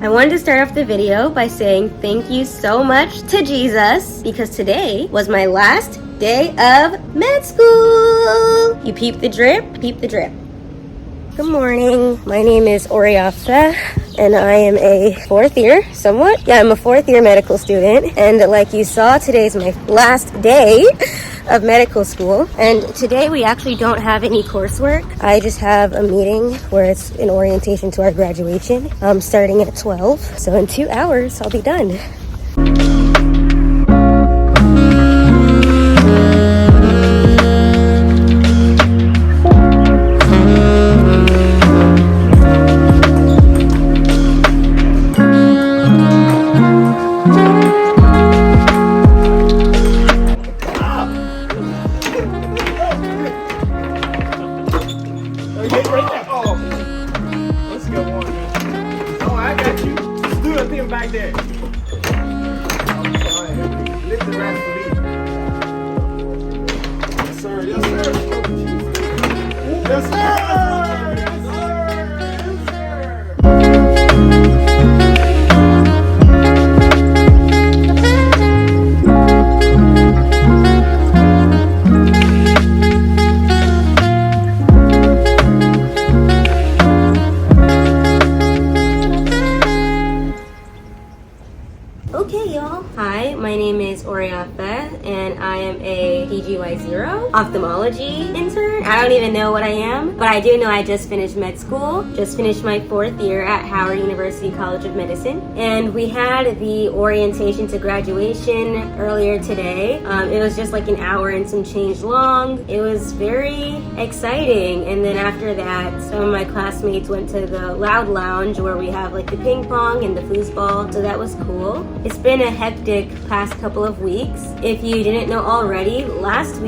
I wanted to start off the video by saying thank you so much to Jesus because today was my last day of med school. You peep the drip, peep the drip. Good morning. My name is Oriafa and I am a fourth year, somewhat. Yeah, I'm a fourth year medical student. And like you saw, today's my last day of medical school. And today we actually don't have any coursework. I just have a meeting where it's an orientation to our graduation, starting at 12. So in 2 hours, I'll be done. Back there. Lift the rest for me. Yes, sir. Yes, sir. Yes, sir. Yes, sir. Okay, y'all. Hi, my name is Oriafa, and I am a PGY0 ophthalmology intern. I don't even know what I am, but I do know I just finished med school. Just finished my 4th year at Howard University College of Medicine, and we had the orientation to graduation earlier today. It was just like an hour and some change long. It was very exciting, and then after that, some of my classmates went to the Loud Lounge where we have like the ping pong and the foosball, so that was cool. It's been a hectic past couple of weeks. If you didn't know already, last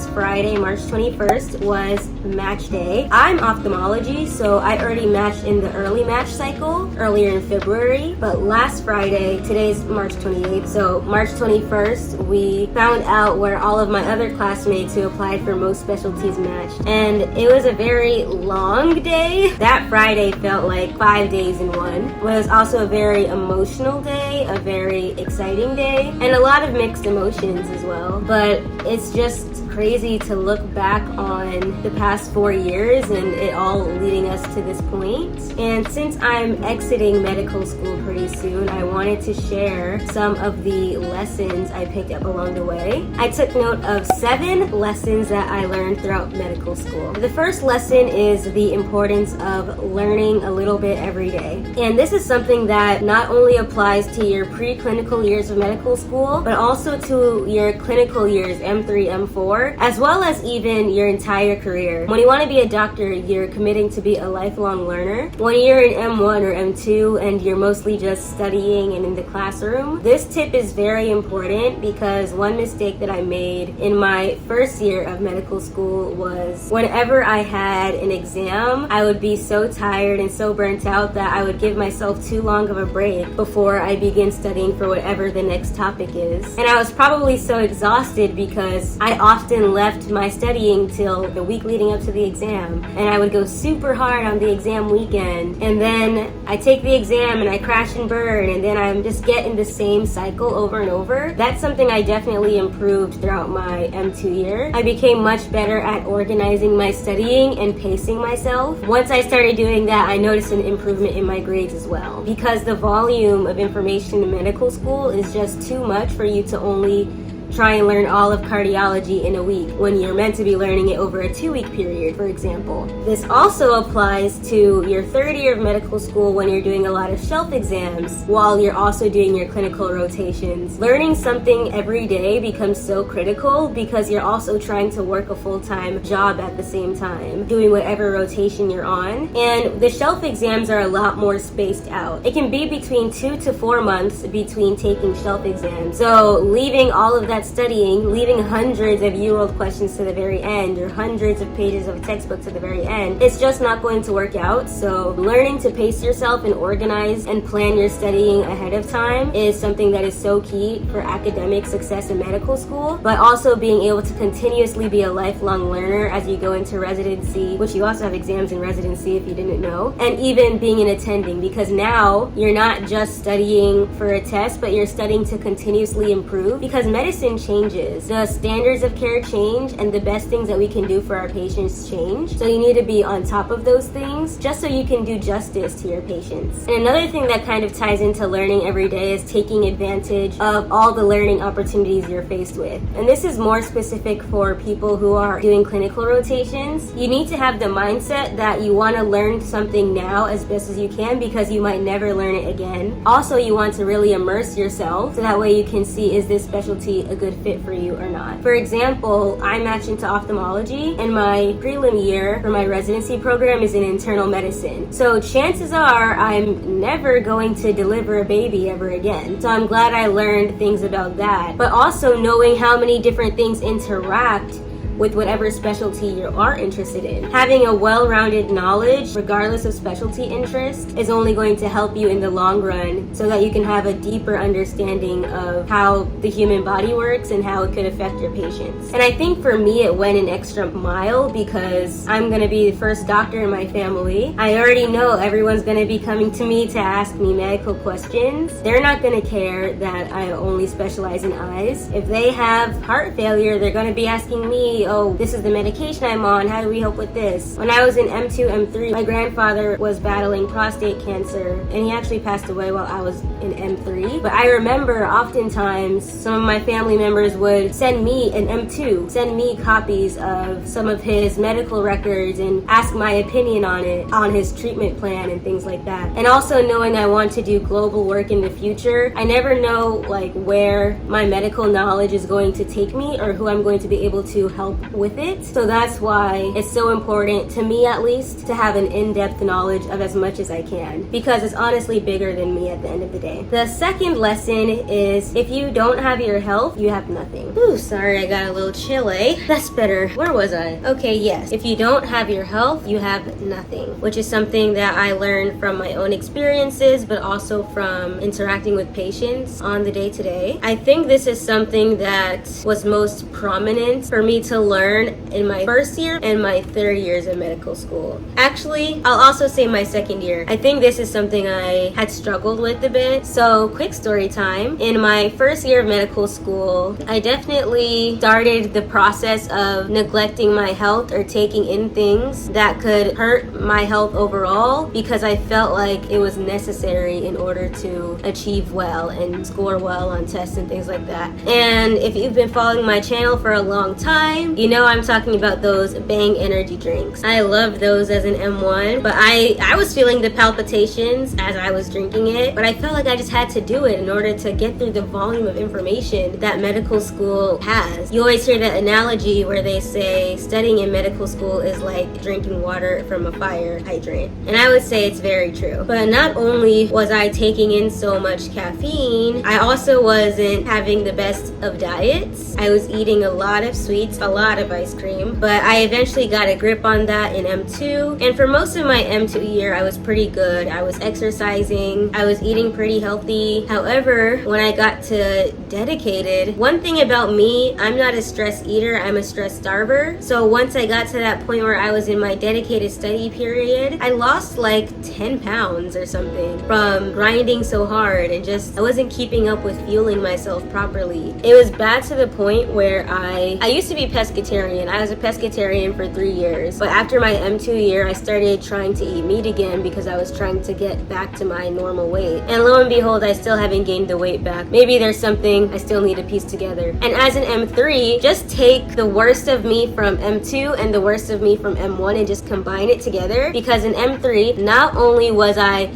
Friday, March 21st was match day. I'm ophthalmology, so I already matched in the early match cycle earlier in February, but last Friday, today's March 28th, so March 21st, we found out where all of my other classmates who applied for most specialties matched, and it was a very long day. That Friday felt like 5 days in one. It was also a very emotional day, a very exciting day, and a lot of mixed emotions as well. But it's just crazy to look back on the past 4 years and it all leading us to this point. And since I'm exiting medical school pretty soon, I wanted to share some of the lessons I picked up along the way. I took note of 7 lessons that I learned throughout medical school. The first lesson is the importance of learning a little bit every day. And this is something that not only applies to your preclinical years of medical school, but also to your clinical years, M3, M4, as well as even your entire career. When you want to be a doctor, you're committing to be a lifelong learner. When you're in M1 or M2 and you're mostly just studying and in the classroom, this tip is very important because one mistake that I made in my first year of medical school was whenever I had an exam, I would be so tired and so burnt out that I would give myself too long of a break before I begin studying for whatever the next topic is. And I was probably so exhausted because I often left my studying till the week leading up to the exam, and I would go super hard on the exam weekend, and then I take the exam and I crash and burn, and then I'm just getting the same cycle over and over. That's something I definitely improved throughout my M2 year. I became much better at organizing my studying and pacing myself. Once I started doing that, I noticed an improvement in my grades as well, because the volume of information in medical school is just too much for you to only try and learn all of cardiology in a week when you're meant to be learning it over a 2-week period, for example. This also applies to your 3rd year of medical school when you're doing a lot of shelf exams while you're also doing your clinical rotations. Learning something every day becomes so critical because you're also trying to work a full-time job at the same time, doing whatever rotation you're on. And the shelf exams are a lot more spaced out. It can be between 2 to 4 months between taking shelf exams. So leaving all of that that studying, leaving hundreds of year-old questions to the very end or hundreds of pages of a textbook to the very end, it's just not going to work out. So learning to pace yourself and organize and plan your studying ahead of time is something that is so key for academic success in medical school, but also being able to continuously be a lifelong learner as you go into residency, which you also have exams in residency if you didn't know, and even being an attending, because now you're not just studying for a test, but you're studying to continuously improve, because medicine changes. The standards of care change, and the best things that we can do for our patients change. So you need to be on top of those things just so you can do justice to your patients. And another thing that kind of ties into learning every day is taking advantage of all the learning opportunities you're faced with. And this is more specific for people who are doing clinical rotations. You need to have the mindset that you want to learn something now as best as you can, because you might never learn it again. Also, you want to really immerse yourself so that way you can see, is this specialty a good fit for you or not. For example, I match into ophthalmology, and my prelim year for my residency program is in internal medicine. So chances are I'm never going to deliver a baby ever again. So I'm glad I learned things about that. But also knowing how many different things interact with whatever specialty you are interested in. Having a well-rounded knowledge, regardless of specialty interest, is only going to help you in the long run so that you can have a deeper understanding of how the human body works and how it could affect your patients. And I think for me, it went an extra mile because I'm gonna be the first doctor in my family. I already know everyone's gonna be coming to me to ask me medical questions. They're not gonna care that I only specialize in eyes. If they have heart failure, they're gonna be asking me, oh, this is the medication I'm on, how do we help with this? When I was in M2, M3, my grandfather was battling prostate cancer, and he actually passed away while I was in M3. But I remember oftentimes some of my family members would send me an M2, send me copies of some of his medical records and ask my opinion on it, on his treatment plan and things like that. And also knowing I want to do global work in the future, I never know like where my medical knowledge is going to take me or who I'm going to be able to help with it. So that's why it's so important, to me at least, to have an in-depth knowledge of as much as I can, because it's honestly bigger than me at the end of the day. The second lesson is, if you don't have your health, you have nothing. Ooh, sorry, I got a little chilly. That's better. Where was I? Okay, yes. If you don't have your health, you have nothing, which is something that I learned from my own experiences, but also from interacting with patients on the day-to-day. I think this is something that was most prominent for me to learn in my first year and my third years of medical school. Actually, I'll also say my second year. I think this is something I had struggled with a bit. So quick story time. In my first year of medical school, I definitely started the process of neglecting my health or taking in things that could hurt my health overall, because I felt like it was necessary in order to achieve well and score well on tests and things like that. And if you've been following my channel for a long time, you know I'm talking about those Bang energy drinks. I loved those as an M1, but I was feeling the palpitations as I was drinking it, but I felt like I just had to do it in order to get through the volume of information that medical school has. You always hear that analogy where they say studying in medical school is like drinking water from a fire hydrant, and I would say it's very true. But not only was I taking in so much caffeine, I also wasn't having the best of diets. I was eating a lot of sweets, a lot of ice cream, but I eventually got a grip on that in M2, and for most of my M2 year I was pretty good. I was exercising, I was eating pretty healthy. However, when I got to dedicated, one thing about me, I'm not a stress eater, I'm a stress starver. So once I got to that point where I was in my dedicated study period, I lost like 10 pounds or something from grinding so hard, and just I wasn't keeping up with fueling myself properly. It was bad to the point where I used to be pescatarian. I was a pescatarian for 3 years, but after my M2 year I started trying to eat meat again because I was trying to get back to my normal weight, and lo and behold, I still haven't gained the weight back. Maybe there's something I still need to piece together. And as an M3, just take the worst of me from M2 and the worst of me from M1 and just combine it together, because in M3 not only was I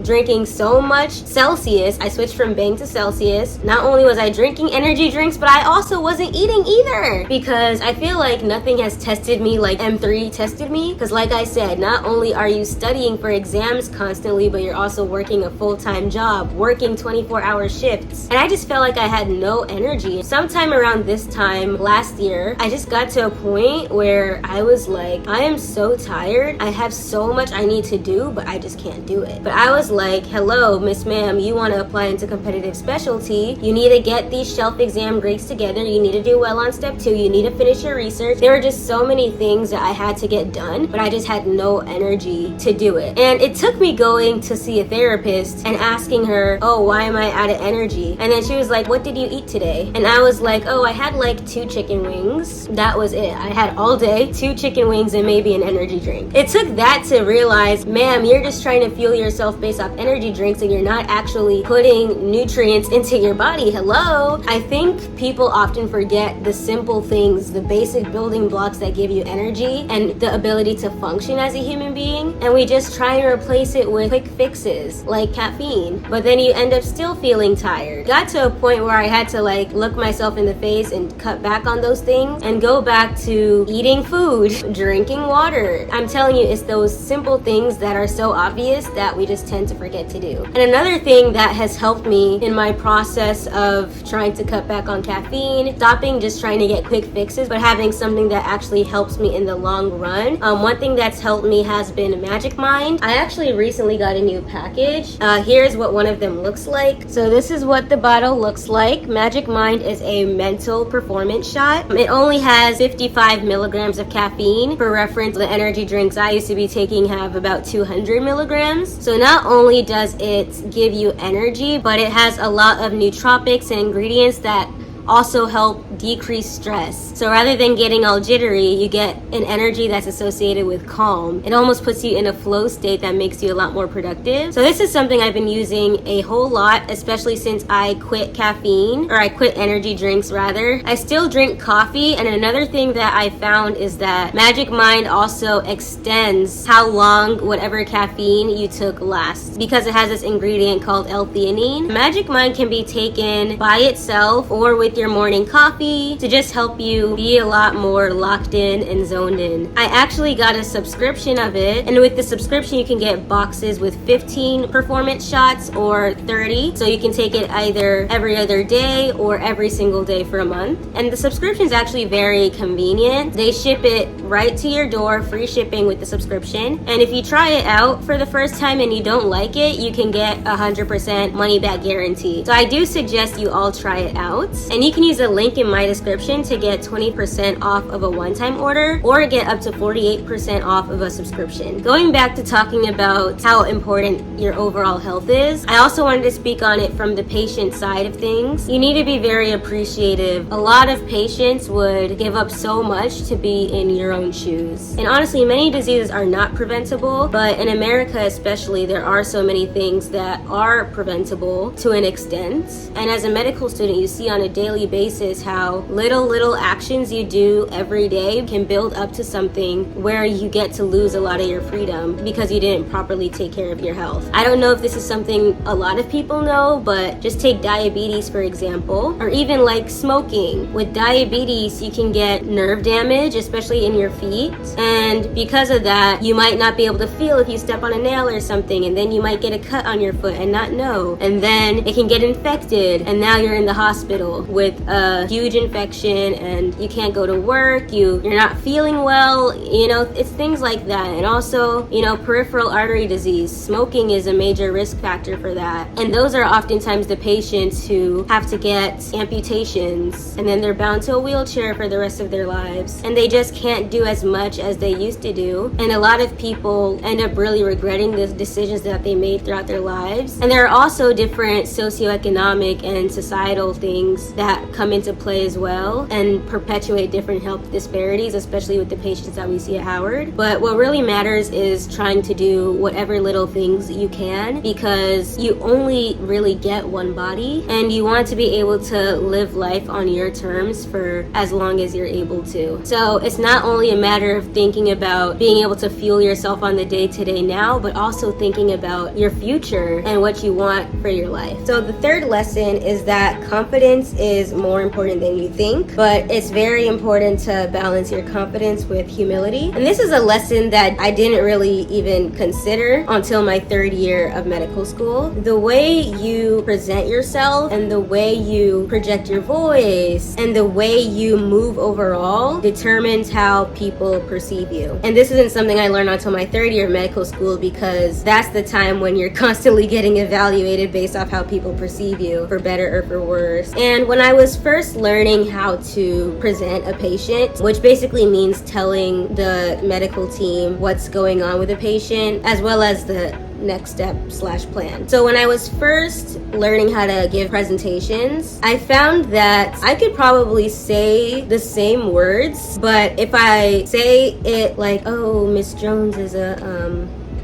drinking so much Celsius. I switched from Bang to Celsius. Not only was I drinking energy drinks, but I also wasn't eating either, because I feel like nothing has tested me like M3 tested me. Because like I said, not only are you studying for exams constantly, but you're also working a full-time job, working 24-hour shifts. And I just felt like I had no energy. Sometime around this time last year, I just got to a point where I was like, I am so tired. I have so much I need to do, but I just can't do it. But I was like, hello, Miss Ma'am, you want to apply into competitive specialty. You need to get these shelf exam grades together. You need to do well on step 2. You need to finish your research. There were just so many things that I had to get done, but I just had no energy to do it. And it took me going to see a therapist and asking her, oh, why am I out of energy? And then she was like, what did you eat today? And I was like, oh, I had like 2 chicken wings. That was it. I had all day 2 chicken wings and maybe an energy drink. It took that to realize, ma'am, you're just trying to fuel yourself based off energy drinks and you're not actually putting nutrients into your body. Hello? I think people often forget the simple things, the basic building blocks that give you energy and the ability to function as a human being. And we just try and replace it with quick fixes like caffeine. But then you end up still feeling tired. Got to a point where I had to like look myself in the face and cut back on those things and go back to eating food, drinking water. I'm telling you, it's those simple things that are so obvious that we just tend to forget to do. And another thing that has helped me in my process of trying to cut back on caffeine, stopping just trying to get quick fixes, but having something that actually helps me in the long run. One thing that's helped me has been Magic Mind. I actually recently got a new package. Here's what one of them looks like. So this is what the bottle looks like. Magic Mind is a mental performance shot. It only has 55 milligrams of caffeine. For reference, the energy drinks I used to be taking have about 200 milligrams. So not only does it give you energy, but it has a lot of nootropics and ingredients that also help decrease stress. So rather than getting all jittery, you get an energy that's associated with calm. It almost puts you in a flow state that makes you a lot more productive. So this is something I've been using a whole lot, especially since I quit caffeine, or I quit energy drinks rather. I still drink coffee, and another thing that I found is that Magic Mind also extends how long whatever caffeine you took lasts, because it has this ingredient called L-theanine. Magic Mind can be taken by itself or with your morning coffee to just help you be a lot more locked in and zoned in. I actually got a subscription of it, and with the subscription you can get boxes with 15 performance shots or 30, so you can take it either every other day or every single day for a month. And the subscription is actually very convenient. They ship it right to your door, free shipping with the subscription. And if you try it out for the first time and you don't like it, you can get 100% money back guarantee. So I do suggest you all try it out. And you can use a link in my description to get 20% off of a one-time order or get up to 48% off of a subscription. Going back to talking about how important your overall health is, I also wanted to speak on it from the patient side of things. You need to be very appreciative. A lot of patients would give up so much to be in your own shoes. And honestly, many diseases are not preventable, but in America especially, there are so many things that are preventable to an extent. And as a medical student, you see on a daily basis how little actions you do every day can build up to something where you get to lose a lot of your freedom because you didn't properly take care of your health. I don't know if this is something a lot of people know, but just take diabetes for example, or even like smoking. With diabetes, you can get nerve damage, especially in your feet, and because of that, you might not be able to feel if you step on a nail or something, and then you might get a cut on your foot and not know, and then it can get infected, and now you're in the hospital with a huge infection and you can't go to work, you're not feeling well, it's things like that. And also, peripheral artery disease. Smoking is a major risk factor for that. And those are oftentimes the patients who have to get amputations and then they're bound to a wheelchair for the rest of their lives. And they just can't do as much as they used to do. And a lot of people end up really regretting the decisions that they made throughout their lives. And there are also different socioeconomic and societal things that that come into play as well and perpetuate different health disparities, especially with the patients that we see at Howard. But what really matters is trying to do whatever little things you can, because you only really get one body and you want to be able to live life on your terms for as long as you're able to. So it's not only a matter of thinking about being able to fuel yourself on the day-to-day now, but also thinking about your future and what you want for your life. So the third lesson is that confidence is more important than you think, but it's very important to balance your confidence with humility. And this is a lesson that I didn't really even consider until my third year of medical school. The way you present yourself and the way you project your voice and the way you move overall determines how people perceive you. And this isn't something I learned until my third year of medical school, because that's the time when you're constantly getting evaluated based off how people perceive you, for better or for worse. And when I was first learning how to present a patient, which basically means telling the medical team what's going on with a patient, as well as the next step / plan. So when I was first learning how to give presentations, I found that I could probably say the same words, but if I say it like, oh, Miss Jones is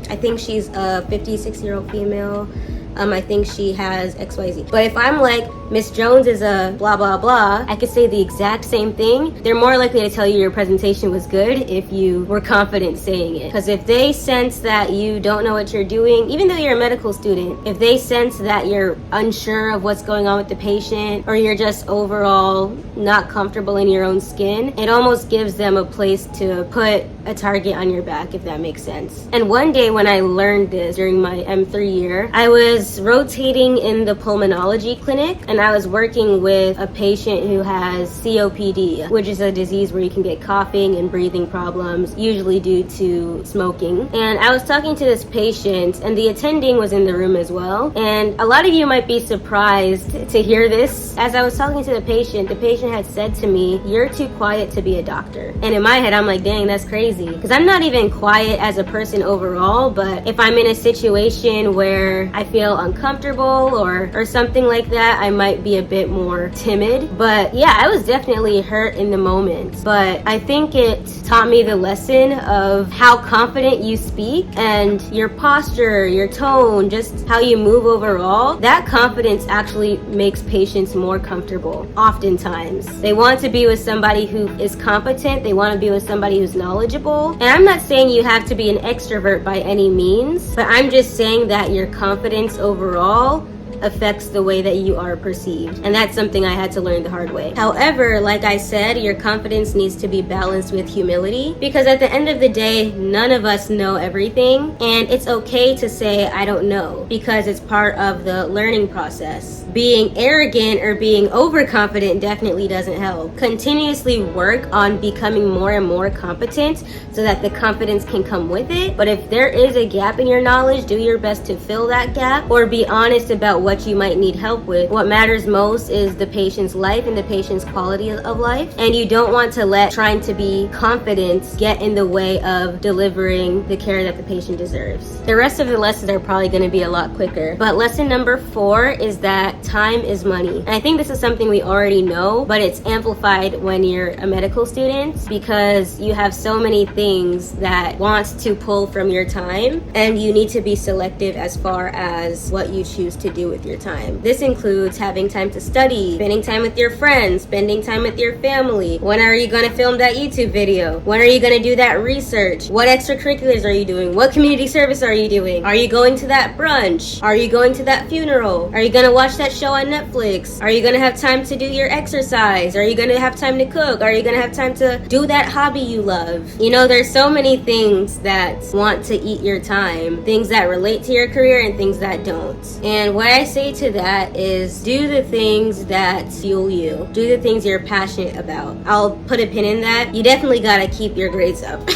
I think she's a 56-year-old female, I think she has XYZ. But if I'm like, Miss Jones is a blah, blah, blah, I could say the exact same thing. They're more likely to tell you your presentation was good if you were confident saying it. Because if they sense that you don't know what you're doing, even though you're a medical student, if they sense that you're unsure of what's going on with the patient, or you're just overall not comfortable in your own skin, it almost gives them a place to put a target on your back, if that makes sense. And one day when I learned this during my M3 year, I was rotating in the pulmonology clinic, and I was working with a patient who has COPD, which is a disease where you can get coughing and breathing problems, usually due to smoking. And I was talking to this patient, and the attending was in the room as well. And a lot of you might be surprised to hear this. As I was talking to the patient had said to me, "You're too quiet to be a doctor." And in my head, I'm like, dang, that's crazy. Because I'm not even quiet as a person overall, but if I'm in a situation where I feel uncomfortable or something like that, I might be a bit more timid. But yeah, I was definitely hurt in the moment. But I think it taught me the lesson of how confident you speak and your posture, your tone, just how you move overall. That confidence actually makes patients more comfortable. Oftentimes, they want to be with somebody who is competent. They want to be with somebody who's knowledgeable. And I'm not saying you have to be an extrovert by any means, but I'm just saying that your confidence overall affects the way that you are perceived. And that's something I had to learn the hard way. However, like I said, your confidence needs to be balanced with humility, because at the end of the day, none of us know everything. And it's okay to say, I don't know, because it's part of the learning process. Being arrogant or being overconfident definitely doesn't help. Continuously work on becoming more and more competent so that the confidence can come with it. But if there is a gap in your knowledge, do your best to fill that gap, or be honest about what you might need help with. What matters most is the patient's life and the patient's quality of life. And you don't want to let trying to be confident get in the way of delivering the care that the patient deserves. The rest of the lessons are probably going to be a lot quicker. But lesson number 4 is that time is money. And I think this is something we already know, but it's amplified when you're a medical student, because you have so many things that wants to pull from your time, and you need to be selective as far as what you choose to do with your time. This includes having time to study, spending time with your friends, spending time with your family. When are you going to film that YouTube video? When are you going to do that research? What extracurriculars are you doing? What community service are you doing? Are you going to that brunch? Are you going to that funeral? Are you going to watch that show on Netflix? Are you going to have time to do your exercise? Are you going to have time to cook? Are you going to have time to do that hobby you love? You know, there's so many things that want to eat your time, things that relate to your career and things that don't. And what I say to that is, do the things that fuel you. Do the things you're passionate about. I'll put a pin in that. You definitely gotta keep your grades up.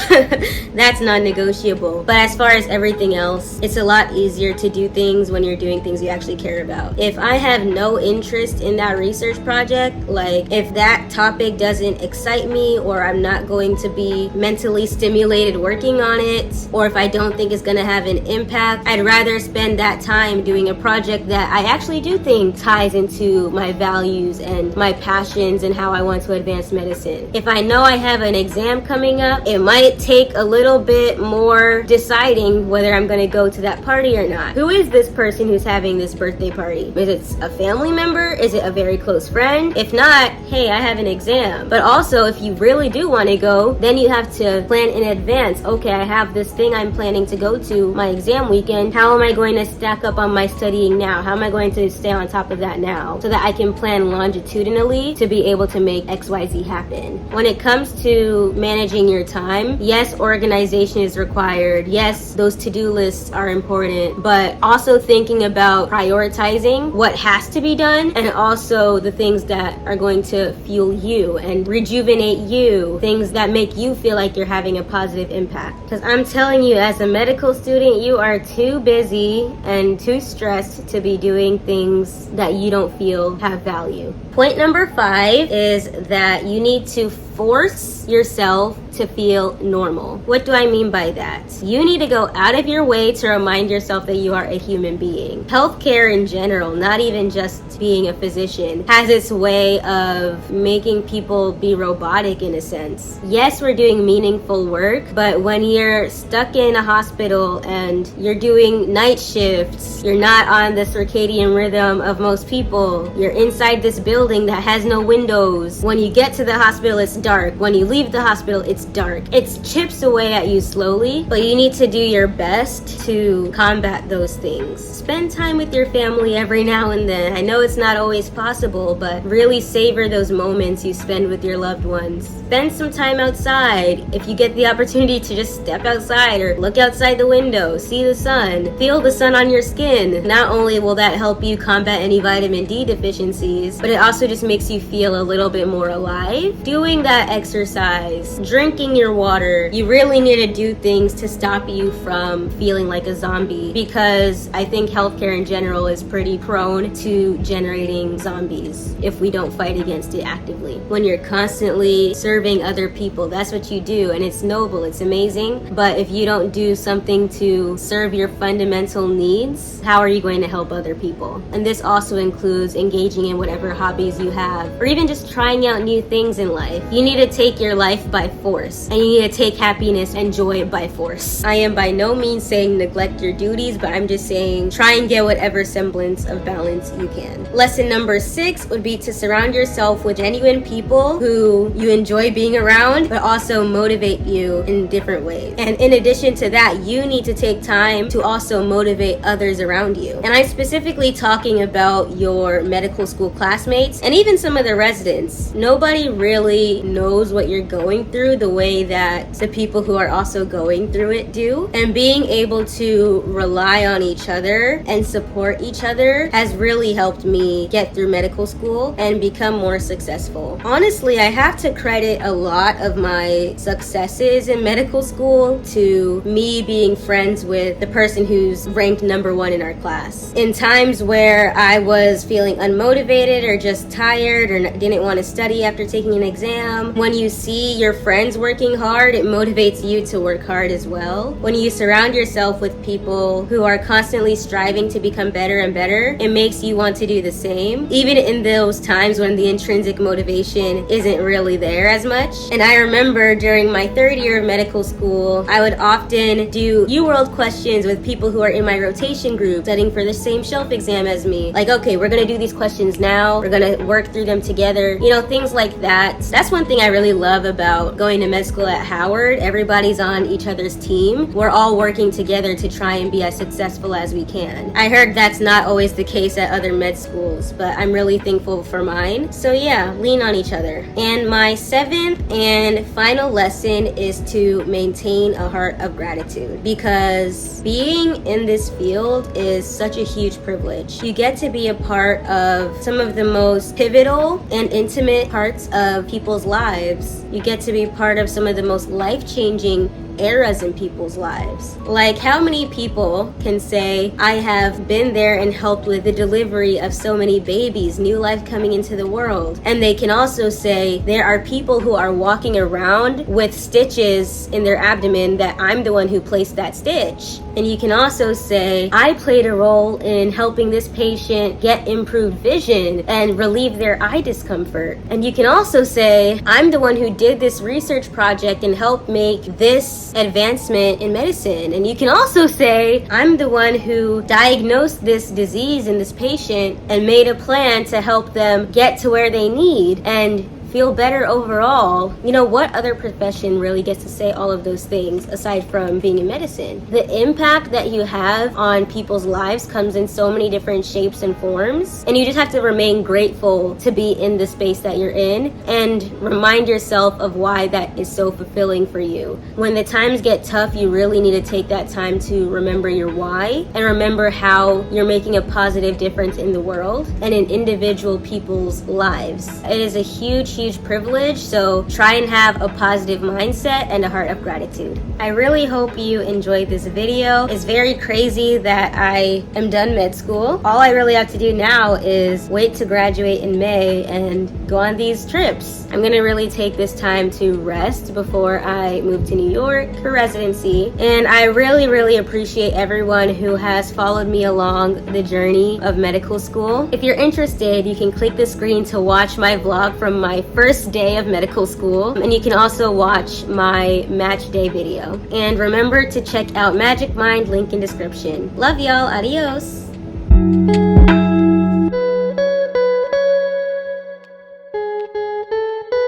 That's non-negotiable. But as far as everything else, it's a lot easier to do things when you're doing things you actually care about. If I have no interest in that research project, like if that topic doesn't excite me, or I'm not going to be mentally stimulated working on it, or if I don't think it's gonna have an impact, I'd rather spend that time doing a project that that I actually do think ties into my values and my passions and how I want to advance medicine. If I know I have an exam coming up, it might take a little bit more deciding whether I'm going to go to that party or not. Who is this person who's having this birthday party? Is it a family member? Is it a very close friend? If not, hey, I have an exam. But also, if you really do want to go, then you have to plan in advance. Okay, I have this thing I'm planning to go to my exam weekend. How am I going to stack up on my studying now? How am I going to stay on top of that now so that I can plan longitudinally to be able to make XYZ happen? When it comes to managing your time, yes, organization is required. Yes, those to-do lists are important, but also thinking about prioritizing what has to be done and also the things that are going to fuel you and rejuvenate you, things that make you feel like you're having a positive impact. Because I'm telling you, as a medical student, you are too busy and too stressed to be doing things that you don't feel have value. Point number 5 is that you need to force yourself to feel normal. What do I mean by that? You need to go out of your way to remind yourself that you are a human being. Healthcare in general, not even just being a physician, has its way of making people be robotic in a sense. Yes, we're doing meaningful work, but when you're stuck in a hospital and you're doing night shifts, you're not on the circadian rhythm of most people, you're inside this building that has no windows. When you get to the hospital, it's dark. When you leave the hospital, it's dark. It chips away at you slowly, but you need to do your best to combat those things. Spend time with your family every now and then. I know it's not always possible, but really savor those moments you spend with your loved ones. Spend some time outside. If you get the opportunity to just step outside or look outside the window, see the sun, feel the sun on your skin. Not only will that help you combat any vitamin D deficiencies, but it also just makes you feel a little bit more alive. Doing that exercise, drinking your water, you really need to do things to stop you from feeling like a zombie, because I think healthcare in general is pretty prone to generating zombies if we don't fight against it actively. When you're constantly serving other people, that's what you do, and it's noble, it's amazing, but if you don't do something to serve your fundamental needs, how are you going to help other people? And this also includes engaging in whatever hobbies you have, or even just trying out new things in life. You need to take your life by force, and you need to take happiness and joy by force. I am by no means saying neglect your duties, but I'm just saying try and get whatever semblance of balance you can. Lesson number 6 would be to surround yourself with genuine people who you enjoy being around, but also motivate you in different ways. And in addition to that, you need to take time to also motivate others around you. And I'm specifically talking about your medical school classmates and even some of the residents. Nobody really knows what you're going through the way that the people who are also going through it do. And being able to rely on each other and support each other has really helped me get through medical school and become more successful. Honestly, I have to credit a lot of my successes in medical school to me being friends with the person who's ranked number 1 in our class. In times where I was feeling unmotivated or just tired or didn't want to study after taking an exam, when you see your friends working hard, it motivates you to work hard as well. When you surround yourself with people who are constantly striving to become better and better, it makes you want to do the same, even in those times when the intrinsic motivation isn't really there as much. And I remember during my 3rd year of medical school, I would often do UWorld questions with people who are in my rotation group studying for the same shelf exam as me. Like, okay, we're gonna do these questions now, we're gonna work through them together, things like that. That's one thing I really love about going to med school at Howard. Everybody's on each other's team. We're all working together to try and be as successful as we can. I heard that's not always the case at other med schools, but I'm really thankful for mine. So yeah, lean on each other. And my 7th and final lesson is to maintain a heart of gratitude, because being in this field is such a huge privilege. You get to be a part of some of the most pivotal and intimate parts of people's lives. You get to be part of some of the most life-changing eras in people's lives. Like, how many people can say, I have been there and helped with the delivery of so many babies, new life coming into the world? And they can also say, there are people who are walking around with stitches in their abdomen that I'm the one who placed that stitch. And you can also say, I played a role in helping this patient get improved vision and relieve their eye discomfort. And you can also say, I'm the one who did this research project and helped make this advancement in medicine. And you can also say, I'm the one who diagnosed this disease in this patient and made a plan to help them get to where they need and feel better overall. You know, what other profession really gets to say all of those things aside from being in medicine? The impact that you have on people's lives comes in so many different shapes and forms, and you just have to remain grateful to be in the space that you're in and remind yourself of why that is so fulfilling for you. When the times get tough, you really need to take that time to remember your why and remember how you're making a positive difference in the world and in individual people's lives. It is a huge privilege, so try and have a positive mindset and a heart of gratitude. I really hope you enjoyed this video. It's very crazy that I am done med school. All I really have to do now is wait to graduate in May and go on these trips. I'm gonna really take this time to rest before I move to New York for residency, and I really appreciate everyone who has followed me along the journey of medical school. If you're interested, you can click the screen to watch my vlog from my first day of medical school, and you can also watch my match day video. And remember to check out Magic Mind, link in description. Love y'all, adios.